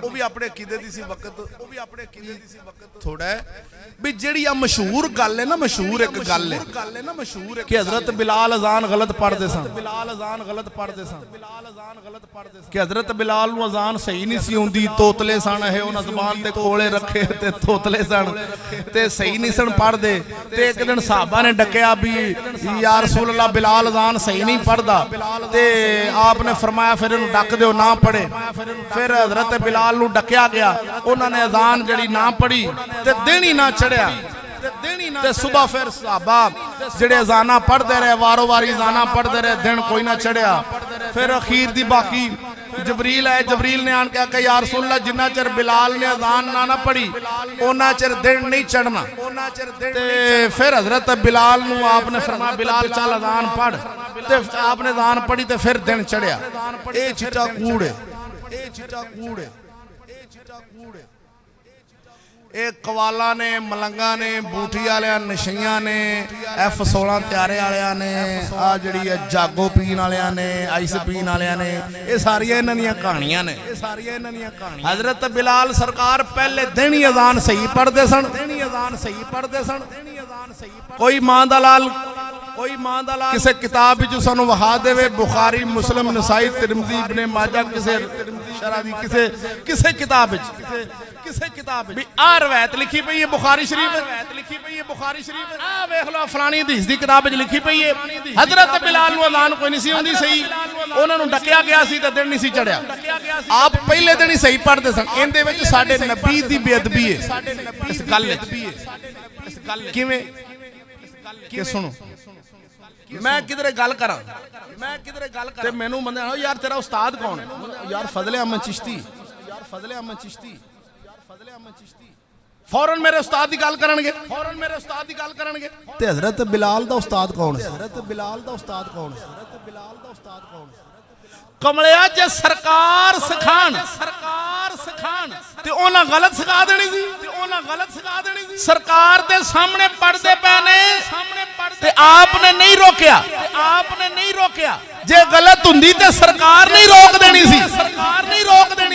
ਉਹ ਵੀ ਆਪਣੇ ਅਕੀਦੇ ਦੀ ਸੀ ਵਕਤ ਥੋੜਾ ਹੈ ਵੀ ਜਿਹੜੀ ਆ ਮਸ਼ਹੂਰ ਗੱਲ ਹੈ ਨਾ ਮਸ਼ਹੂਰ ਇੱਕ ਗੱਲ ਹੈ ਕਿ हजरत बिलाल अजान गलत पढ़ते सन कि हजरत बिलाल नूं अजान सही नहीं सी आउंदी तोतले सन ये उन्हां ज़बान ते कोले रखे ते तोतले सन ते सही नहीं सन पढ़दे ते एक दिन सहाबा ने डकिया भी या रसूल अल्लाह बिलाल अजान सही नहीं पढ़दा ते आपने फरमाया फिर इहनूं डक दिओ ना पढ़े फिर हजरत बिलाल नूं डकिया गया उन्होंने अजान जिहड़ी ना पढ़ी ते दिन ही ना चढ़िया ते सुबह फिर सहाबा जिहड़े अजाना पढ़ते रहे वारो वारी अजाना पढ़ते रहे दिन कोई ना चढ़िया फिर अखीर दी बाकी जबरील आए जबरील ने आन के आखिया या रसूल अल्लाह जिन्ना चिर बिलाल ने अजान ना पढ़ी उन्ना चिर दिन नहीं चढ़ना ते फिर हजरत बिलाल नूं आपने फरमाया बिलाल चल अजान पढ़ ते आपने अजान पढ़ी ते फिर दिन चढ़िया ये चिट्टा कूड़ है ਇਹ ਕਵਾਲਾ ਨੇ ਮਲੰਗਾ ਨੇ ਬੂਠੀ ਵਾਲਿਆਂ ਨਸ਼ਈਆਂ ਨੇ F16 ਤਿਆਰੇ ਵਾਲਿਆਂ ਨੇ ਆ ਜਿਹੜੀ ਹੈ ਜਾਗੋ ਪੀਣ ਵਾਲਿਆਂ ਨੇ ਆਈਸ ਪੀਣ ਵਾਲਿਆਂ ਨੇ ਇਹ ਸਾਰੀਆਂ ਇਹਨਾਂ ਦੀਆਂ ਕਹਾਣੀਆਂ ਨੇ ਹਜ਼ਰਤ ਬਿਲਾਲ ਸਰਕਾਰ ਪਹਿਲੇ ਦਿਨ ਹੀ ਅਜ਼ਾਨ ਸਹੀ ਪੜ੍ਹਦੇ ਸਨ ਕੋਈ ਮਾਂ ਦਾ ਲਾਲ किसी किताब सानू वहा देवे बुखारी मुस्लिम नसाई तिरमिज़ी इब्ने माजा किसी शरा दी किसी किताब भी आ रवायत लिखी पई है बुखारी शरीफ आ वेख लो फलानी हदीस दी किताब लिखी पई है हजरत बिलाल नूं अज़ान कोई नहीं सी आउंदी सही उन्हां नूं डकिया गया सी ते दिन नहीं सी चढ़िया आप पहले दिन ही सही पढ़दे सन इहदे विच साडे नबी दी बेअदबी है इस गल किवें कि सुनो मैं किधरे गल करा ते मैनू बंदे यार तेरा उस्ताद कौन है यार फजले अहमद चिश्ती फौरन मेरे उस्ताद की गल करनगे ते हजरत बिलाल दा उस्ताद कौन है कमलिया जे सरकार सिखान ते उन्हां गलत सिखा देनी सी सरकार दे सामने पढ़दे पे ने ते आपने नहीं रोकिया जे गलत हुंदी ते सरकार नहीं रोक देनी सी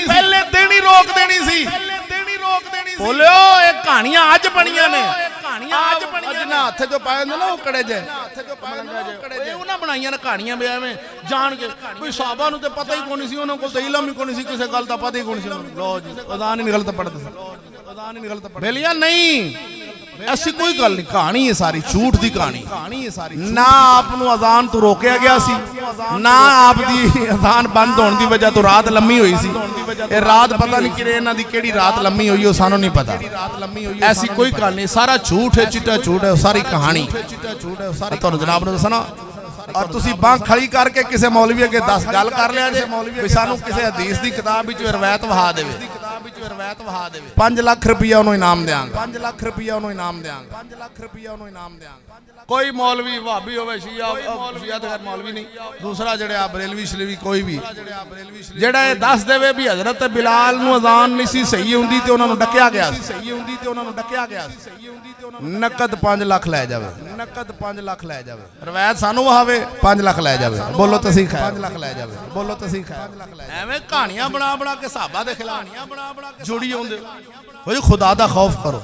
पहले दिन ही रोक देनी सी बोलियो ये कहानियां अज बनियां ने जिन्ना हथ जो पाए होंदे ना कड़े जे उन्हां बनाईयां ने कहानियां भी एवें जान के कोई साहबा नूं ते पता ही कोनी सी उन्हां कोल इलम ही कोनी सी किसी गल दा पता ही कोनी सी लो जी अज़ान ही नहीं गलत पढ़दे बेलिया नहीं ऐसी कोई गल नहीं कहानी है सारी झूठ दी कहानी ना आप अजान तो रोकया गया सी ना आप दी अजान बंद होने की वजह तो रात लम्मी हुई सी रात पता नहीं कि इन्हां दी केड़ी रात लम्मी हुई सानू नहीं पता ऐसी कोई गल नहीं सारा झूठ है चिट्टा झूठ है सारी कहानी तुहानू जनाब ने दसना और तुसी बांह खड़ी करके किसी मौलवी अगे 10 गल कर लिया जे मौलवी सानू किसी हदीस दी किताब विच रवायत वहा देवे 5 लाख रुपया उन्होंने इनाम देंगे कोई मौलवी भाभी होवे शिया तो खैर मौलवी नहीं दूसरा जड़ा बरेलवी शलेवी कोई भी जड़ा ये दस देवे भी हजरत बिलाल नूं अज़ान नहीं सी सही हुंदी ते उन्हां नूं डकिया गया नकद 5 लाख लै जावे रवायत सानू वहावे 5 लाख लै जावे बोलो तो सी 5 लाख लै जावे एवें कहानियां बना के साहबा दे खिलाफ जुड़ी आउंदे खुदा दा खौफ करो